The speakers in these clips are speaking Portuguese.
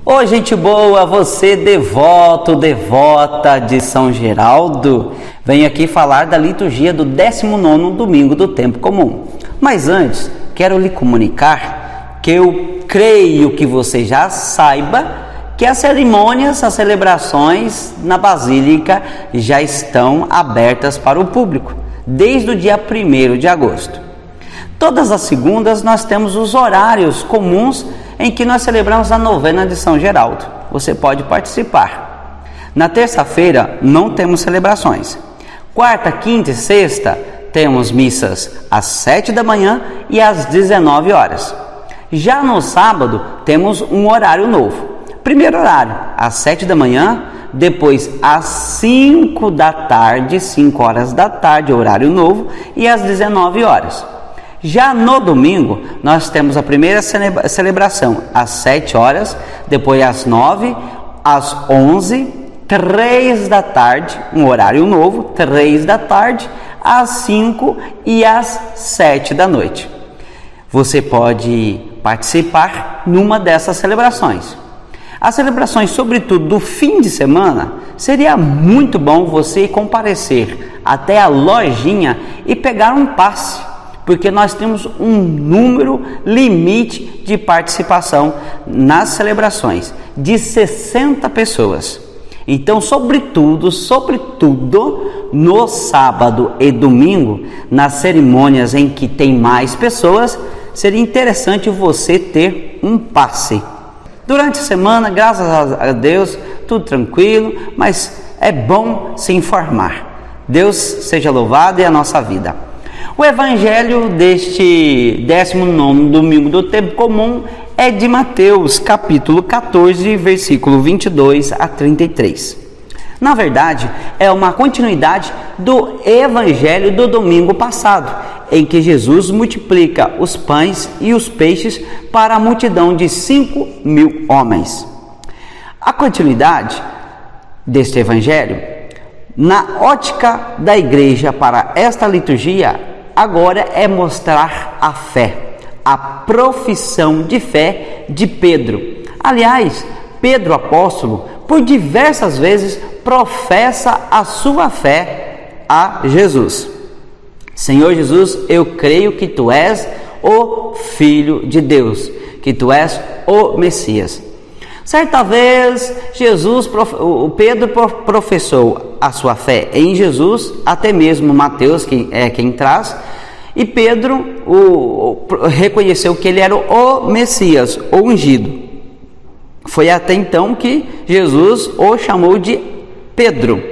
Ô gente boa, você devoto, devota de São Geraldo, venho aqui falar da liturgia do 19º domingo do tempo comum. Mas antes, quero lhe comunicar que eu creio que você já saiba que as cerimônias, as celebrações na Basílica já estão abertas para o público, desde o dia 1º de agosto. Todas as segundas nós temos os horários comuns em que nós celebramos a novena de São Geraldo. Você pode participar. Na terça-feira não temos celebrações. Quarta, quinta e sexta temos missas às 7 da manhã e às 19 horas. Já no sábado temos um horário novo. Primeiro horário, às 7 da manhã, depois às 5 da tarde, 5 horas da tarde, horário novo, e às 19 horas. Já no domingo, nós temos a primeira celebração às 7 horas, depois às 9, às 11, 3 da tarde, um horário novo, 3 da tarde, às 5 e às 7 da noite. Você pode participar numa dessas celebrações. As celebrações, sobretudo do fim de semana, seria muito bom você comparecer até a lojinha e pegar um passe, porque nós temos um número limite de participação nas celebrações, de 60 pessoas. Então, sobretudo, no sábado e domingo, nas cerimônias em que tem mais pessoas, seria interessante você ter um passe. Durante a semana, graças a Deus, tudo tranquilo, mas é bom se informar. Deus seja louvado e a nossa vida. O evangelho deste 19º domingo do tempo comum é de Mateus, capítulo 14, versículo 22 a 33. Na verdade, é uma continuidade do evangelho do domingo passado, em que Jesus multiplica os pães e os peixes para a multidão de 5.000 homens. A continuidade deste evangelho, na ótica da igreja para esta liturgia, agora é mostrar a fé, a profissão de fé de Pedro. Aliás, Pedro apóstolo, por diversas vezes, professa a sua fé a Jesus. Senhor Jesus, eu creio que Tu és o Filho de Deus, que Tu és o Messias. Certa vez, Pedro professou a sua fé em Jesus, até mesmo Mateus, que é quem traz, e Pedro reconheceu que ele era o Messias, o ungido. Foi até então que Jesus o chamou de Pedro.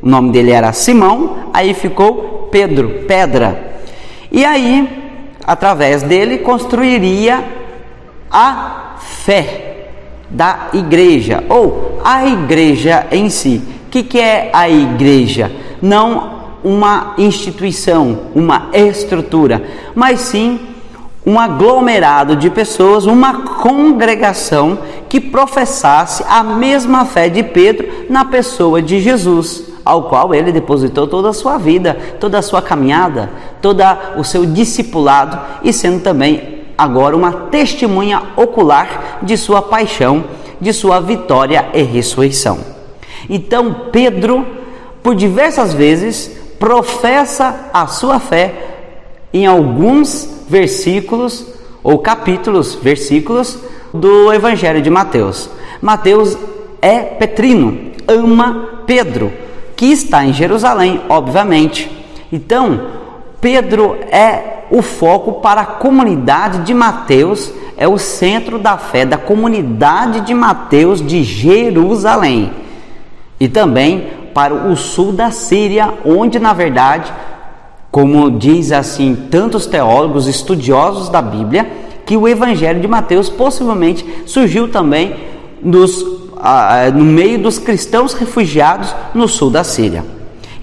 O nome dele era Simão, aí ficou Pedro, pedra. E aí, através dele, construiria a fé da igreja, ou a igreja em si. O que é a igreja? Não uma instituição, uma estrutura, mas sim um aglomerado de pessoas, uma congregação que professasse a mesma fé de Pedro na pessoa de Jesus, ao qual ele depositou toda a sua vida, toda a sua caminhada, todo o seu discipulado, e sendo também agora uma testemunha ocular de sua paixão, de sua vitória e ressurreição. Então Pedro, por diversas vezes, professa a sua fé em alguns versículos ou versículos do Evangelho de Mateus. Mateus é petrino, ama Pedro, que está em Jerusalém, obviamente. Então, Pedro é o foco para a comunidade de Mateus, é o centro da fé da comunidade de Mateus de Jerusalém. E também para o sul da Síria, onde na verdade, como diz assim tantos teólogos estudiosos da Bíblia, que o Evangelho de Mateus possivelmente surgiu também no meio dos cristãos refugiados no sul da Síria.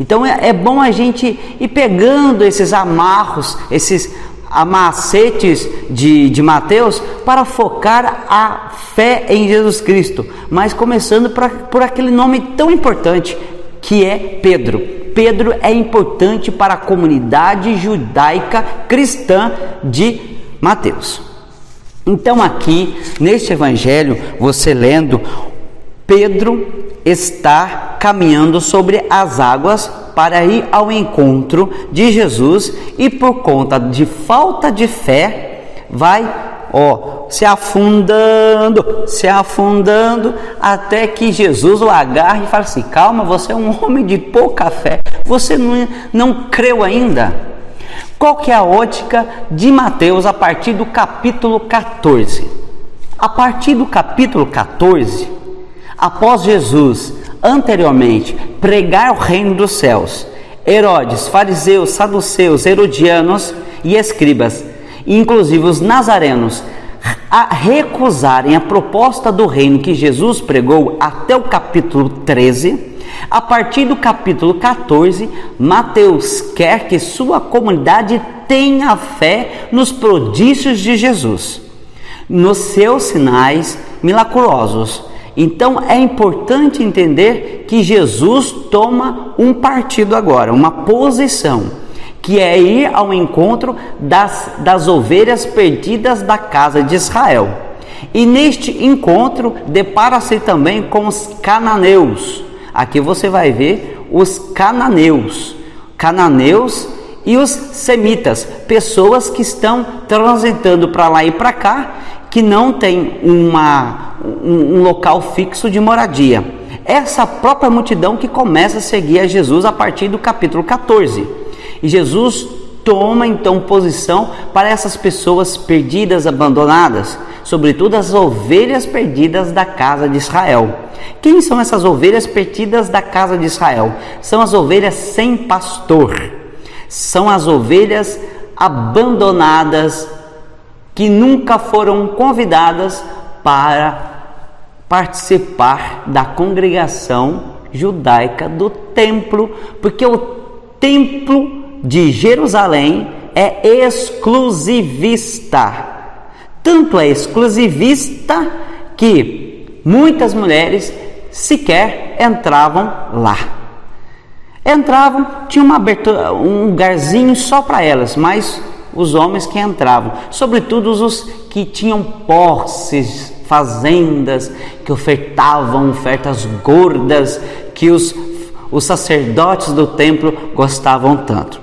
Então é bom a gente ir pegando esses amarros, esses amacetes de Mateus para focar a fé em Jesus Cristo, mas começando por aquele nome tão importante que é Pedro. Pedro é importante para a comunidade judaica cristã de Mateus. Então aqui, neste evangelho, você lendo, Pedro está caminhando sobre as águas para ir ao encontro de Jesus e por conta de falta de fé, vai se afundando, até que Jesus o agarra e fala assim: calma, você é um homem de pouca fé, você não creu ainda? Qual que é a ótica de Mateus a partir do capítulo 14? A partir do capítulo 14, após Jesus anteriormente pregar o reino dos céus, Herodes, fariseus, saduceus, herodianos e escribas, inclusive os nazarenos, a recusarem a proposta do reino que Jesus pregou até o capítulo 13, a partir do capítulo 14, Mateus quer que sua comunidade tenha fé nos prodígios de Jesus, nos seus sinais milagrosos. Então é importante entender que Jesus toma um partido agora, uma posição, que é ir ao encontro das ovelhas perdidas da casa de Israel. E neste encontro depara-se também com os cananeus. Aqui você vai ver os cananeus e os semitas, pessoas que estão transitando para lá e para cá, que não tem um local fixo de moradia. Essa própria multidão que começa a seguir a Jesus a partir do capítulo 14. E Jesus toma então posição para essas pessoas perdidas, abandonadas, sobretudo as ovelhas perdidas da casa de Israel. Quem são essas ovelhas perdidas da casa de Israel? São as ovelhas sem pastor, são as ovelhas abandonadas, que nunca foram convidadas para participar da congregação judaica do templo, porque o templo de Jerusalém é exclusivista. Tanto é exclusivista que muitas mulheres sequer entravam lá. Entravam, tinha uma abertura, um lugarzinho só para elas, mas os homens que entravam, sobretudo os que tinham posses, fazendas, que ofertavam ofertas gordas, que os sacerdotes do templo gostavam tanto.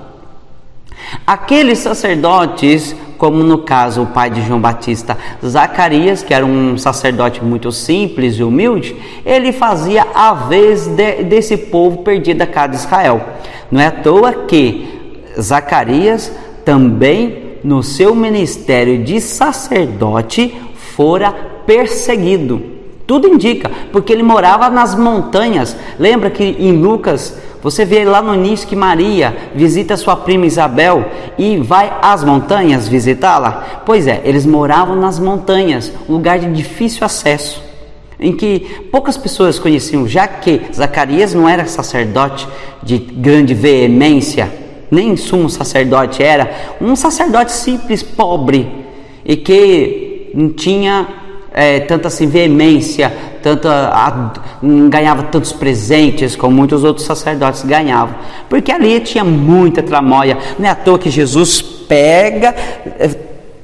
Aqueles sacerdotes, como no caso o pai de João Batista, Zacarias, que era um sacerdote muito simples e humilde, ele fazia a vez desse povo perdido da casa de Israel. Não é à toa que Zacarias também, no seu ministério de sacerdote, fora perseguido. Tudo indica, porque ele morava nas montanhas. Lembra que em Lucas, você vê lá no início que Maria visita sua prima Isabel e vai às montanhas visitá-la? Pois é, eles moravam nas montanhas, um lugar de difícil acesso, em que poucas pessoas conheciam, já que Zacarias não era sacerdote de grande veemência, nem sumo sacerdote, era um sacerdote simples, pobre, e que não tinha tanta assim, veemência, não ganhava tantos presentes como muitos outros sacerdotes ganhavam, porque ali tinha muita tramóia. Não é à toa que Jesus pega,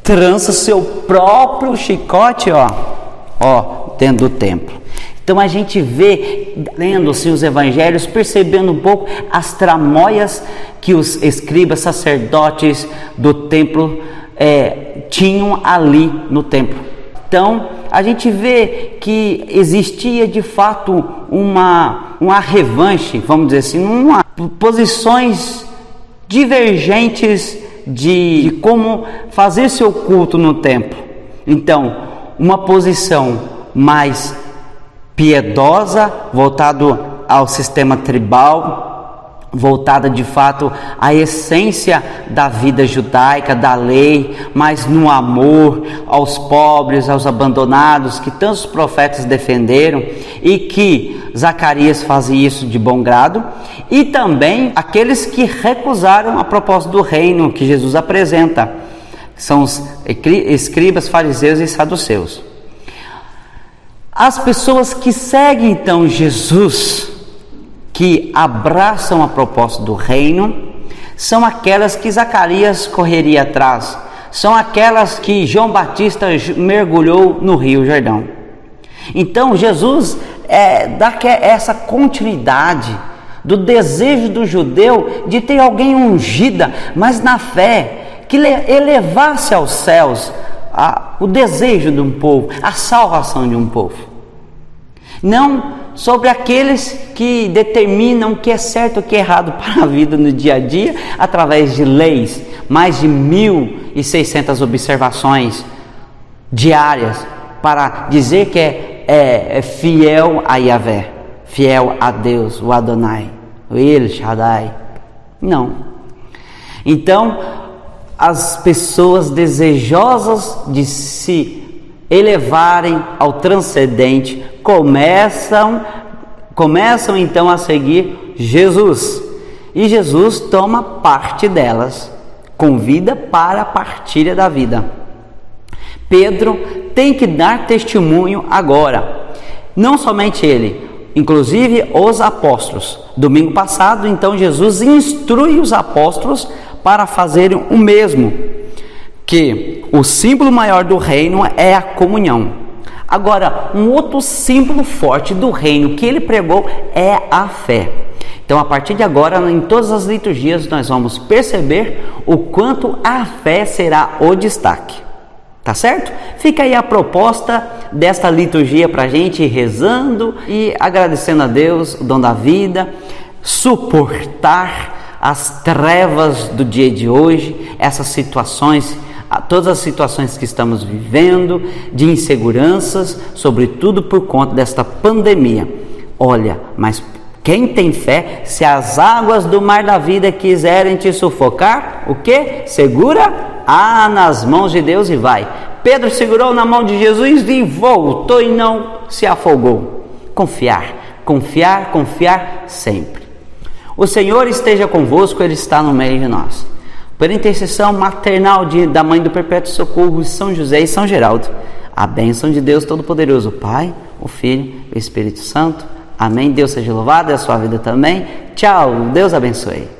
trança seu próprio chicote, dentro do templo. Então a gente vê, lendo assim os evangelhos, percebendo um pouco as tramóias que os escribas, sacerdotes do templo tinham ali no templo. Então a gente vê que existia de fato uma revanche, vamos dizer assim, posições divergentes de como fazer seu culto no templo. Então, uma posição mais piedosa, voltado ao sistema tribal, voltada de fato à essência da vida judaica, da lei, mas no amor aos pobres, aos abandonados, que tantos profetas defenderam, e que Zacarias fazia isso de bom grado, e também aqueles que recusaram a proposta do reino que Jesus apresenta, são os escribas, fariseus e saduceus. As pessoas que seguem então Jesus, que abraçam a proposta do reino, são aquelas que Zacarias correria atrás, são aquelas que João Batista mergulhou no Rio Jordão. Então Jesus dá essa continuidade do desejo do judeu de ter alguém ungida, mas na fé, que elevasse aos céus o desejo de um povo, a salvação de um povo. Não sobre aqueles que determinam o que é certo e o que é errado para a vida no dia a dia, através de leis, mais de 1.600 observações diárias, para dizer que é fiel a Yahvé, fiel a Deus, o Adonai, o El Shaddai. Não. Então, as pessoas desejosas de se elevarem ao transcendente começam então a seguir Jesus. E Jesus toma parte delas, convida para a partilha da vida. Pedro tem que dar testemunho agora, não somente ele, inclusive os apóstolos. Domingo passado, então, Jesus instrui os apóstolos para fazerem o mesmo, que o símbolo maior do reino é a comunhão. Agora, um outro símbolo forte do reino que ele pregou é a fé. Então, a partir de agora, em todas as liturgias, nós vamos perceber o quanto a fé será o destaque. Tá certo? Fica aí a proposta desta liturgia para a gente ir rezando e agradecendo a Deus, o dom da vida, suportar as trevas do dia de hoje, essas situações, todas as situações que estamos vivendo, de inseguranças, sobretudo por conta desta pandemia. Olha, mas quem tem fé, se as águas do mar da vida quiserem te sufocar, o que? Segura nas mãos de Deus e vai. Pedro segurou na mão de Jesus e voltou e não se afogou. Confiar, confiar, confiar sempre. O Senhor esteja convosco, Ele está no meio de nós. Por intercessão maternal da Mãe do Perpétuo Socorro, São José e São Geraldo, a bênção de Deus Todo-Poderoso, o Pai, o Filho e o Espírito Santo. Amém. Deus seja louvado e a sua vida também. Tchau. Deus abençoe.